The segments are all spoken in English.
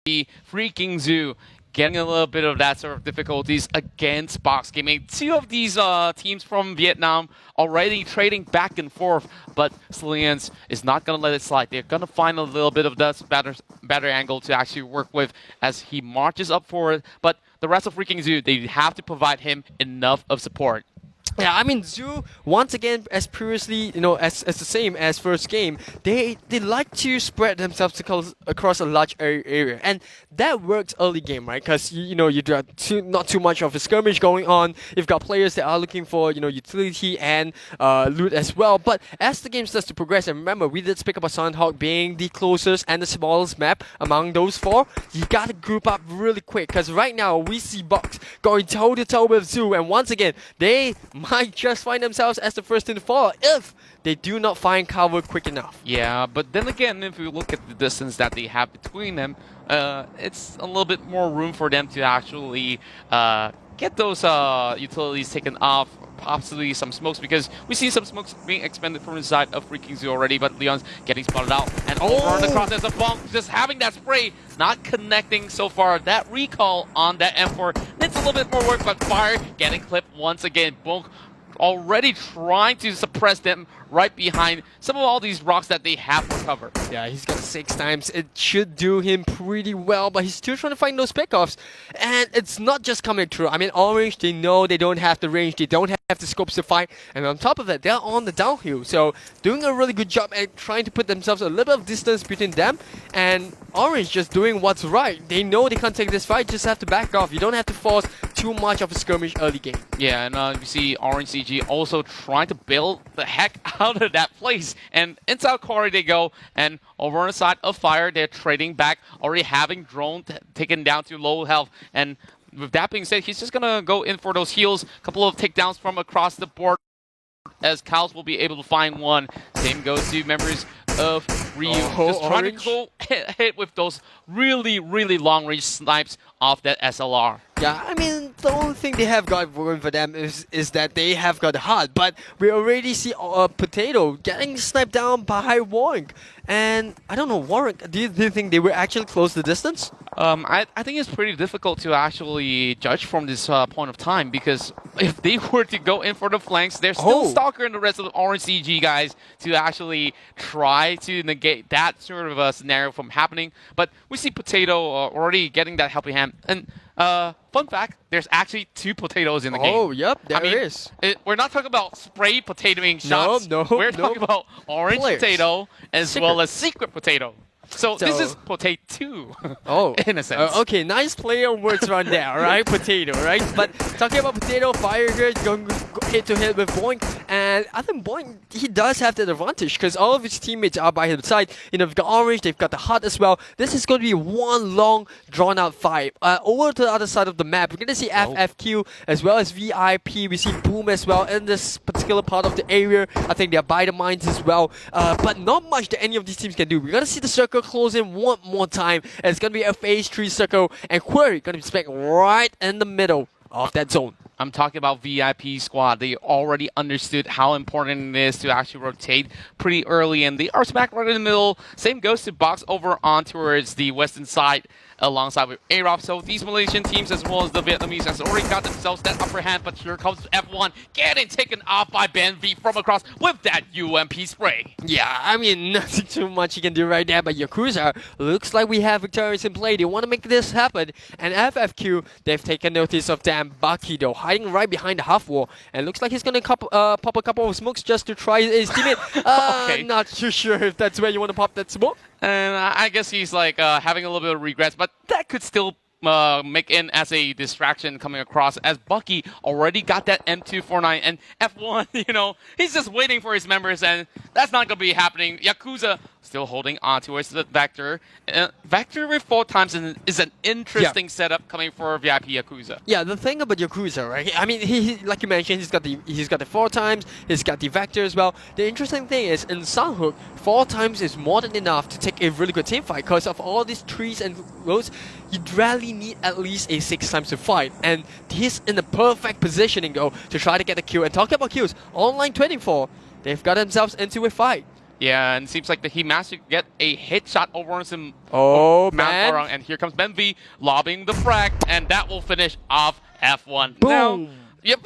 the Freaking Zoo getting a little bit of that sort of difficulties against Box Gaming. Two of these teams from Vietnam already trading back and forth, but Salians is not going to let it slide. They're going to find a little bit of that better angle to actually work with as he marches up forward. But the rest of Freaking Zoo, they have to provide him enough of support. Yeah, I mean, Zoo, once again, as previously, as the same as first game, they like to spread themselves across a large area. And that works early game, right? Because, you got not too much of a skirmish going on. You've got players that are looking for, utility and loot as well. But as the game starts to progress, and remember, we did speak about Sunhawk being the closest and the smallest map among those four, you got to group up really quick. Because right now, we see Box going toe-to-toe with Zoo. And once again, they might just find themselves as the first to fall if they do not find cover quick enough. Yeah, but then again, if you look at the distance that they have between them, it's a little bit more room for them to actually get those utilities taken off, possibly some smokes, because we see some smokes being expended from the side of Freaking Zoo already, but Leon's getting spotted out. And over on the cross, there's a bomb, just having that spray, not connecting so far. That recall on that M4 needs a little bit more work, but Fire getting clipped once again. Bonk already trying to suppress them right behind some of all these rocks that they have for cover. Yeah, he's got 6 times. It should do him pretty well, but he's still trying to find those pickoffs. And it's not just coming through. I mean, Orange, they know they don't have the range, they don't have the scopes to fight, and on top of that, they're on the downhill. So, doing a really good job at trying to put themselves a little bit of distance between them, and Orange just doing what's right. They know they can't take this fight, just have to back off. You don't have to force too much of a skirmish early game. Yeah, and you see Orange CG also trying to build the heck out of that place. And inside Corey they go, and over on the side of Fire, they're trading back, already having Drone taken down to low health. And with that being said, he's just going to go in for those heals. A couple of takedowns from across the board, as Cows will be able to find one. Same goes to members of Ryu. Just trying to go hit with those really, really long-range snipes off that SLR. Yeah, I mean, the only thing they have got going for them is that they have got hard, but we already see Potato getting sniped down by Warwick. And I don't know, Warwick, do you think they were actually close the distance? I think it's pretty difficult to actually judge from this point of time, because if they were to go in for the flanks, there's still Stalker and the rest of the Orange CG guys to actually try to negate that sort of a scenario from happening. But we see Potato already getting that helping hand. And fun fact, there's actually 2 potatoes in the game. Oh, yep, there is. We're not talking about spray potatoing shots. No, we're talking about orange potato as well as secret potato. So this is potato in a sense. Okay, nice play on words right there, right? Potato, right? But talking about Potato, Fire here going hit to hit with Boink, and I think Boink, he does have that advantage because all of his teammates are by his side. They've got Orange, they've got the Hut as well. This is going to be one long, drawn-out fight. Over to the other side of the map, we're going to see FFQ as well as VIP. We see Boom as well in this particular part of the area. I think they're by the mines as well. But not much that any of these teams can do. We're going to see the circle close in one more time. It's going to be a phase 3 circle, and Query going to be spec right in the middle of that zone. I'm talking about VIP squad. They already understood how important it is to actually rotate pretty early, and they are smack right in the middle. Same goes to Box over on towards the western side alongside with Arop. So these Malaysian teams as well as the Vietnamese has already got themselves that upper hand, but here comes F1 getting taken off by Ben V from across with that UMP spray. Yeah, I mean, nothing too much you can do right there, but Yakuza looks like we have Victorious in play. They want to make this happen, and FFQ, they've taken notice of them. Bucky though, hiding right behind the half wall, and looks like he's going to pop a couple of smokes just to try his teammate. Okay. Not too sure if that's where you want to pop that smoke. And I guess he's like having a little bit of regrets, but that could still make in as a distraction coming across, as Bucky already got that M249, and F1, he's just waiting for his members, and that's not going to be happening. Yakuza still holding on towards the Vector. Vector with 4 times is an interesting setup coming for VIP Yakuza. Yeah, the thing about Yakuza, right? I mean, he like you mentioned, he's got the 4 times, he's got the Vector as well. The interesting thing is, in Sunhook, 4 times is more than enough to take a really good team fight, because of all these trees and roads, you rarely need at least a 6 times to fight. And he's in the perfect positioning though to try to get a kill. And talking about kills, Online 24, they've got themselves into a fight. Yeah, and it seems like that he managed to get a hit shot over on some man. Farang, and here comes Ben V lobbing the frag, and that will finish off F1. Boom. Now, yep.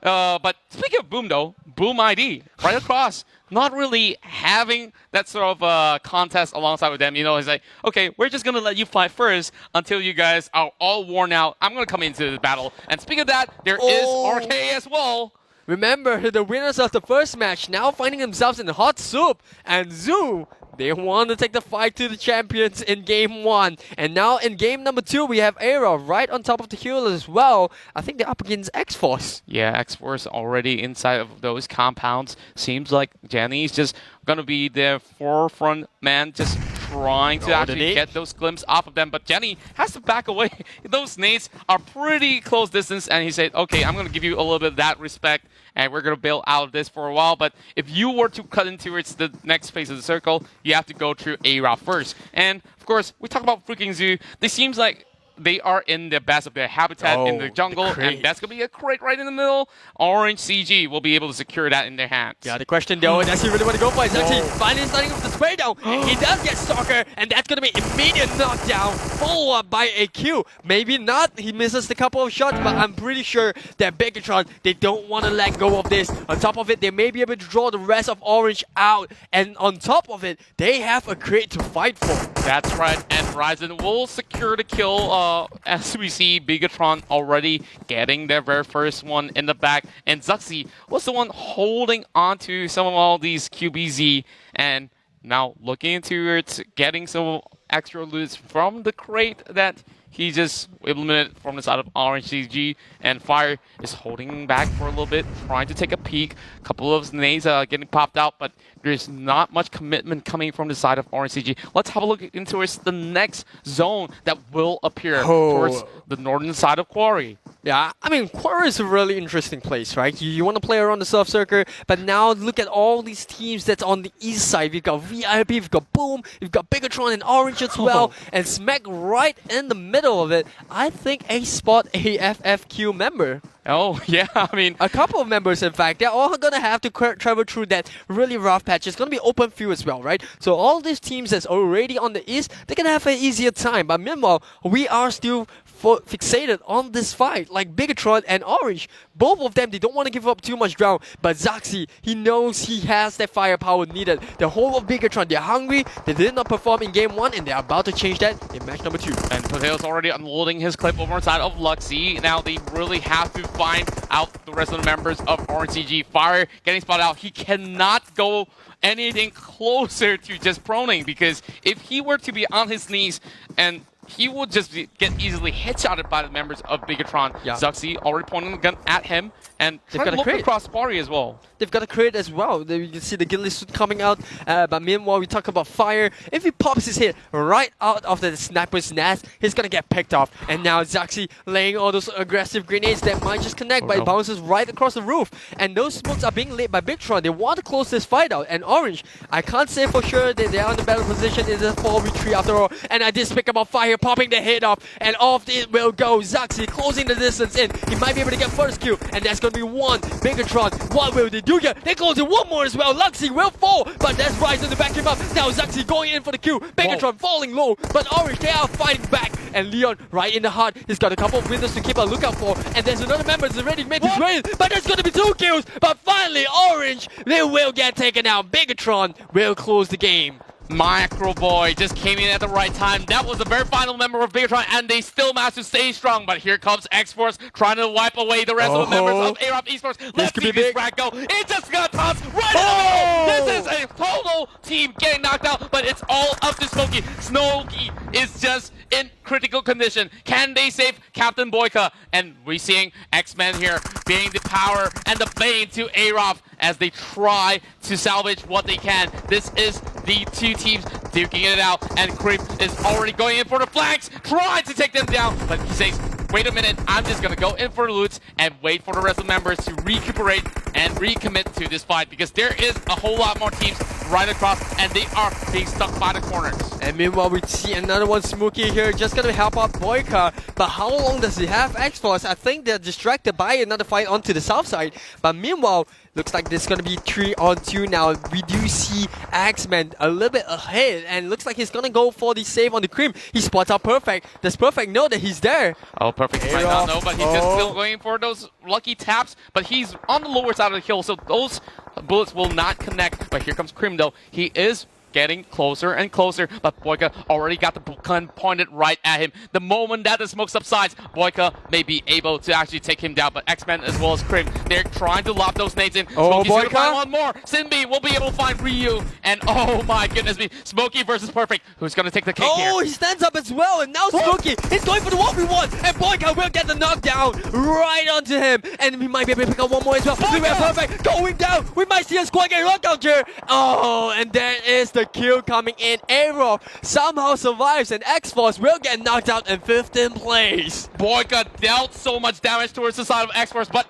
But speaking of boom, though, boom ID right across, not really having that sort of contest alongside with them. You know, he's like, okay, we're just gonna let you fly first until you guys are all worn out. I'm gonna come into the battle. And speaking of that, there is RK as well. Remember, the winners of the first match now finding themselves in the hot soup, and Zoo, they want to take the fight to the champions in game 1. And now in game number 2, we have Era right on top of the hill as well. I think they're up against X-Force. Yeah, X-Force already inside of those compounds. Seems like Jenny's just gonna be their forefront man, just trying to actually get those glimpses off of them. But Jenny has to back away. Those nades are pretty close distance, and he said, okay, I'm gonna give you a little bit of that respect, and we're gonna bail out of this for a while. But if you were to cut into the next phase of the circle, you have to go through A route first. And of course, we talk about freaking Zoo. They seems like they are in the best of their habitat in the jungle, and that's going to be a crate right in the middle. Orange CG will be able to secure that in their hands. Yeah, the question though, does he really want to go for it? He's actually finally starting with the spray down. He does get Stalker, and that's going to be immediate knockdown, follow up by a Q. Maybe not, he misses the couple of shots, but I'm pretty sure that Bigatron, they don't want to let go of this. On top of it, they may be able to draw the rest of Orange out, and on top of it, they have a crate to fight for. That's right, and Ryzen will secure the kill. As we see Bigatron already getting their very first one in the back, and Zuxi was the one holding on to some of all these QBZ, and now looking into it, getting some extra loot from the crate that he just implemented from the side of Orange CG, and Fire is holding back for a little bit, trying to take a peek. A couple of nades getting popped out, but there's not much commitment coming from the side of Orange CG. Let's have a look into the next zone that will appear towards the northern side of Quarry. Yeah, I mean, Quarry is a really interesting place, right? You want to play around the soft circle, but now look at all these teams that's on the east side. We've got VIP, we've got Boom, we've got Bigatron and Orange as well, and smack right in the middle of it, I think a spot AFFQ member. Oh, yeah, I mean... A couple of members, in fact, they're all going to have to travel through that really rough patch. It's going to be open field as well, right? So all these teams that's already on the east, they're going to have an easier time. But meanwhile, we are still fixated on this fight, like Bigatron and Orange. Both of them, they don't want to give up too much ground, but Zaxi, he knows he has that firepower needed. The whole of Bigatron, they're hungry, they did not perform in game 1, and they're about to change that in match number 2. And Potao's already unloading his clip over inside of Luxy. Now they really have to find out the rest of the members of Orange CG. Fire getting spotted out. He cannot go anything closer to just proning, because if he were to be on his knees, and he would just get easily headshotted by the members of Bigatron. Yeah. Zuxi already pointing the gun at him, and they've got to look create across Quarry as well. They've got a crate as well. You can see the ghillie suit coming out. But meanwhile, we talk about Fire. If he pops his head right out of the sniper's nest, he's going to get picked off. And now Zaxi laying all those aggressive grenades that might just connect, but it bounces right across the roof. And those smokes are being laid by Bigatron. They want to close this fight out. And Orange, I can't say for sure that they are in the better position. It's a 4v3 after all. And I did speak about Fire popping the head off. And off it will go. Zaxi closing the distance in. He might be able to get first kill. And that's going to be one. Bigatron, what will they do here? They close it one more as well. Luxy will fall, but that's Ryzen to back him up. Now Zaxi going in for the kill. Bigatron falling low, but Orange, they are fighting back. And Leon right in the heart. He's got a couple of windows to keep a lookout for. And there's another member that's already made his way. But there's going to be 2 kills. But finally, Orange, they will get taken out. Bigatron will close the game. Micro Boy just came in at the right time. That was the very final member of Bigatron, and they still managed to stay strong. But here comes X-Force trying to wipe away the rest of the members of AROP Esports. Let's see this frag go. It just got tossed right in the middle. This is a total team getting knocked out, but it's all up to Smokey. Smokey is just in critical condition. Can they save Captain Boyka? And we're seeing X-Men here being the power and the bane to AROP as they try to salvage what they can. This is the 2 teams duking it out, and Creep is already going in for the flanks, trying to take them down, but he says, wait a minute, I'm just gonna go in for the loots and wait for the rest of the members to recuperate and recommit to this fight, because there is a whole lot more teams right across, and they are being stuck by the corners. And meanwhile, we see another one Smokey here, just gonna help out Boyka. But how long does he have X-Force? I think they're distracted by another fight onto the south side. But meanwhile, looks like there's gonna be 3-on-2 now. We do see Axeman a little bit ahead, and looks like he's gonna go for the save on the cream. He spots out Perfect. Does Perfect know that he's there? Oh, Perfect might not know, but he's just still going for those lucky taps. But he's on the lower side of the hill, so those bullets will not connect. But here comes Cream though. He is getting closer and closer, but Boyka already got the gun pointed right at him. The moment that the smoke subsides, Boyka may be able to actually take him down, but X-Men as well as Krim, they're trying to lob those nades in. Oh, Smokey's gonna Boyka! find one more. Sinbi will be able to find Ryu, and oh my goodness me, Smokey versus Perfect. Who's gonna take the cake here? Oh, he stands up as well, and now Smokey is going for the 1v1, and Boyka will get the knockdown right onto him, and we might be able to pick up one more as well. We have Perfect going down. We might see a squad get knocked out here. Oh, and there is the kill coming in. Aerof somehow survives, and X-Force will get knocked out in 15th place. Boyka dealt so much damage towards the side of X-Force, but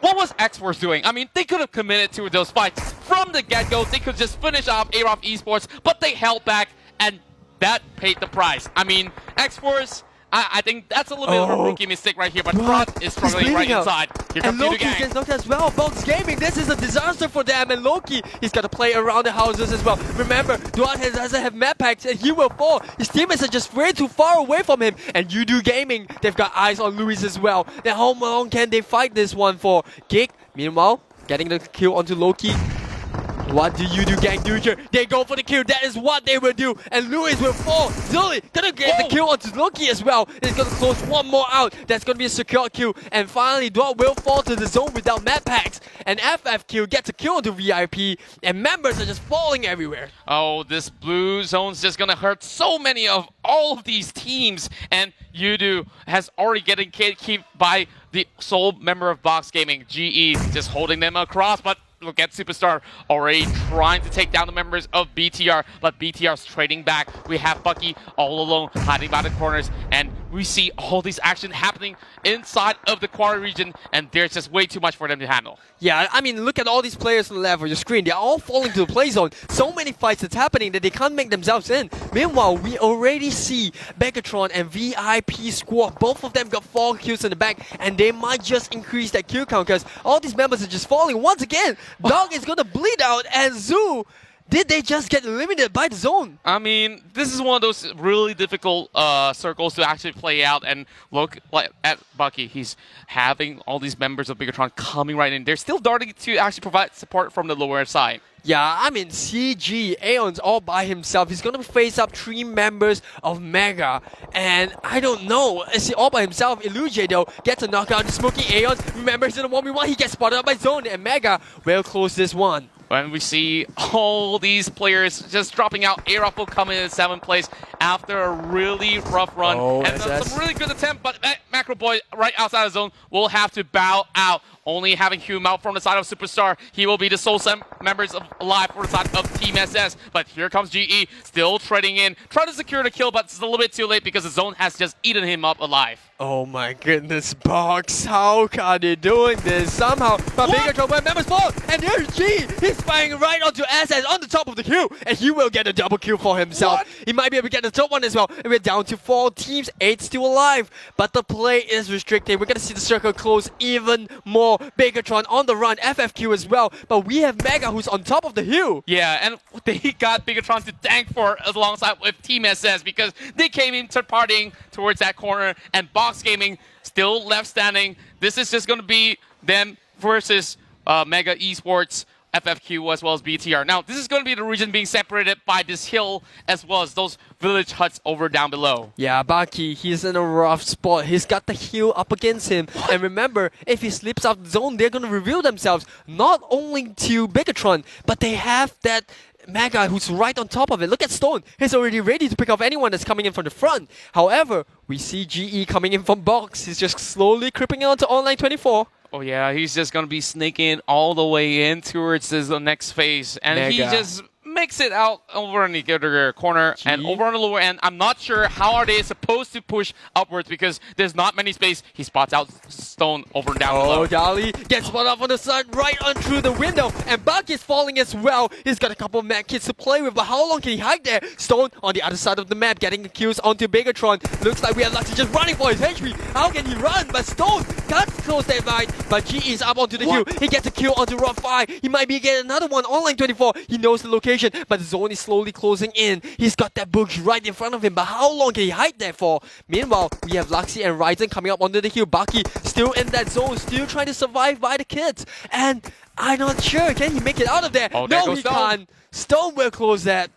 what was X-Force doing? I mean, they could have committed to those fights from the get-go. They could just finish off Aerof Esports, but they held back, and that paid the price. I mean, X-Force, I think that's a little bit of a rookie mistake right here, but Front is struggling right inside. Here comes Loki Gang. gets knocked as well. Box Gaming, this is a disaster for them, and Loki, he's got to play around the houses as well. Remember, Duat doesn't have map packs, and he will fall. His teammates are just way too far away from him, and Udo Gaming, they've got eyes on Luis as well. Now, how long can they fight this one for? Gig, meanwhile, getting the kill onto Loki. What do you do, Gang do here? They go for the kill. That is what they will do. And Luis will fall. Zully gonna get the kill onto Loki as well. He's gonna close one more out. That's gonna be a secure kill. And finally, Dwalt will fall to the zone without map packs. And FFQ gets a kill onto VIP. And members are just falling everywhere. Oh, this blue zone's just gonna hurt so many of all of these teams. And Yudu has already getting kept by the sole member of Box Gaming, GE, just holding them across. But look at Superstar already trying to take down the members of BTR, but BTR's trading back. We have Bucky all alone, hiding by the corners, and we see all these action happening inside of the quarry region, and there's just way too much for them to handle. Yeah, I mean, look at all these players on the left of your screen. They're all falling to the play zone. So many fights that's happening that they can't make themselves in. Meanwhile, we already see Begatron and VIP Squad. Both of them got 4 kills in the back, and they might just increase that kill count because all these members are just falling. Once again, Dog is going to bleed out, and Zoo, did they just get eliminated by the zone? I mean, this is one of those really difficult circles to actually play out, and look at Bucky. He's having all these members of Bigatron coming right in. They're still darting to actually provide support from the lower side. Yeah, I mean, CG, Aeon's all by himself. He's going to face up 3 members of Mega. And I don't know, is he all by himself? Illuge, though, gets a knockout. Smoky Aeon, remember, he's in the 1v1. He gets spotted up by Zone, and Mega will close this one. When we see all these players just dropping out, Aerof will come in 7th place after a really rough run. And some really good attempt, but Macro Boy right outside the zone will have to bow out. Only having Hume out from the side of Superstar. He will be the sole members of alive for the side of Team SS. But here comes GE, still trading in. Trying to secure the kill, but it's a little bit too late because the zone has just eaten him up alive. Oh my goodness, Box, how are they doing this? Somehow, but Bigatron members fall, and there's G! He's firing right onto SS on the top of the queue, and he will get a double kill for himself. What? He might be able to get the top one as well, and we're down to 4 teams, 8 still alive. But the play is restricted. We're gonna see the circle close even more. Bigatron on the run, FFQ as well, but we have Mega who's on top of the hill. Yeah, and they got Bigatron to thank for alongside with Team SS because they came in partying towards that corner, and Box Gaming still left standing. This is just going to be them versus Mega Esports, FFQ, as well as BTR. Now, this is going to be the region being separated by this hill as well as those village huts over down below. Yeah, Baki, he's in a rough spot. He's got the hill up against him. And remember, if he slips out the zone, they're going to reveal themselves not only to Bigatron, but they have that Mega who's right on top of it. Look at Stone. He's already ready to pick off anyone that's coming in from the front. However, we see GE coming in from Box. He's just slowly creeping onto Online 24. Oh yeah, he's just going to be sneaking all the way in towards the next phase. And he just makes it out over in the other corner and over on the lower end. I'm not sure how are they supposed to push upwards because there's not many space. He spots out Stone over and down below. Oh, Dali gets spotted off on the side, right on through the window, and Buck is falling as well. He's got a couple of mad kids to play with, but how long can he hide there? Stone on the other side of the map, getting the kills onto Bigatron. Looks like we have Luxy just running for his HP. How can he run? But Stone can't close that line, but G is up onto the hill. He gets a kill onto Rock 5. He might be getting another one. Online 24, he knows the location, but the zone is slowly closing in. He's got that bush right in front of him, but how long can he hide there for? Meanwhile, we have Luxy and Ryzen coming up onto the hill. Bucky still in that zone, still trying to survive by the kids. And I'm not sure, can he make it out of there? Oh, there no, goes he Stone. can't. Stone will close that.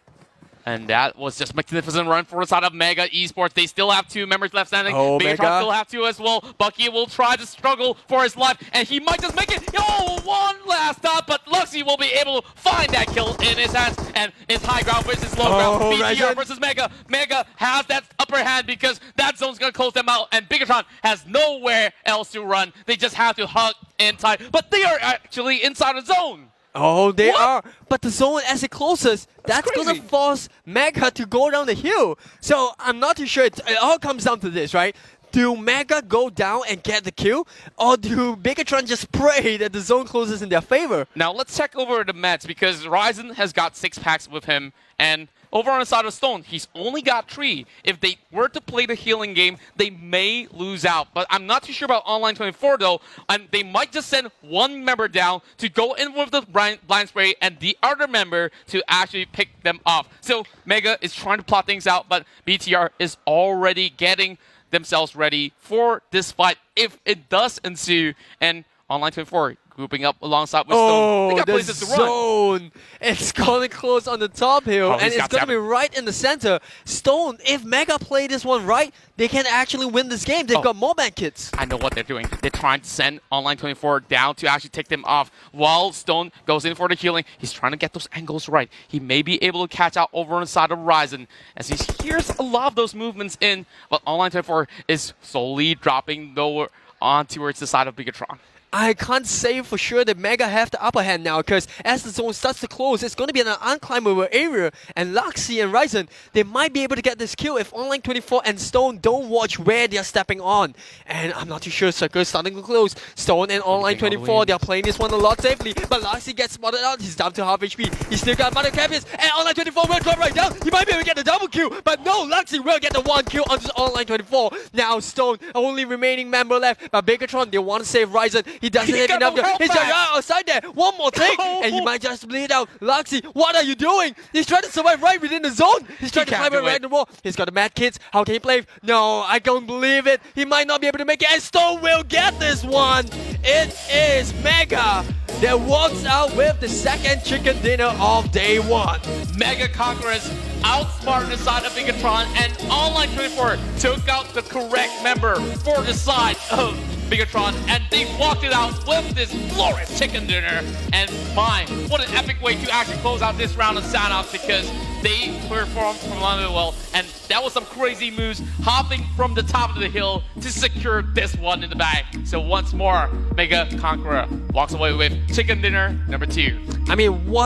And that was just magnificent run for the side of Mega Esports. They still have 2 members left standing. Oh, Bigatron Mega. still have 2 as well. Bucky will try to struggle for his life, and he might just make it. Oh, one last stop, but Luxy will be able to find that kill in his hands. And it's high ground versus low ground. BTR Ryzen. versus Mega. Mega has that upper hand because that zone's going to close them out, and Bigatron has nowhere else to run. They just have to hug inside, but they are actually inside the zone. Oh, they What? are. But the zone, as it closes, that's going to crazy. force Mega to go down the hill. So I'm not too sure. It all comes down to this, right? Do Mega go down and get the kill? Or do Bigatron just pray that the zone closes in their favor? Now let's check over the Mets because Ryzen has got 6 packs with him, and over on the side of Stone, he's only got 3. If they were to play the healing game, they may lose out. But I'm not too sure about Online 24 though, and they might just send one member down to go in with the blind spray and the other member to actually pick them off. So Mega is trying to plot things out, but BTR is already getting themselves ready for this fight if it does ensue. And Online 24 grouping up alongside with Stone. They got the places to run. zone. It's going to close on the top hill, Oh, and he's it's got going to be seven. right in the center. Stone, if Mega play this one right, they can actually win this game. They've Oh. got more bad kits. I know what they're doing. They're trying to send Online 24 down to actually take them off while Stone goes in for the healing. He's trying to get those angles right. He may be able to catch out over on the side of Ryzen as he hears a lot of those movements in, but Online 24 is slowly dropping lower on towards the side of Bigatron. I can't say for sure that Mega have the upper hand now, because as the zone starts to close, it's going to be an unclimbable area, and Luxy and Ryzen, they might be able to get this kill if Online 24 and Stone don't watch where they're stepping on. And I'm not too sure, Circle's starting to close. Stone and Online 24, they're playing this one a lot safely, but Luxy gets spotted out, he's down to half HP. He's still got Mother Cavius, and Online 24 will drop right down. He might be able to get the double kill, but no, Luxy will get the 1 kill onto Online 24. Now Stone, only remaining member left, but Bigatron, they want to save Ryzen. He doesn't He have got enough. no health He's just back. outside there. One more take, and he might just bleed out. Luxy, what are you doing? He's trying to survive right within the zone. He's trying to can't climb do right it. the wall. He's got the mad kids. How can he play? No, I don't believe it. He might not be able to make it. And Stone will get this one. It is Mega that walks out with the second chicken dinner of day 1. Mega Conquerors outsmarted the side of Bigatron, and Online 24 took out the correct member for the side of Bigatron, and they walked it out with this glorious chicken dinner. And my, what an epic way to actually close out this round of Sanox, because they performed phenomenally well, and that was some crazy moves, hopping from the top of the hill to secure this one in the bag. So once more, Mega Conqueror walks away with chicken dinner number 2. I mean, what?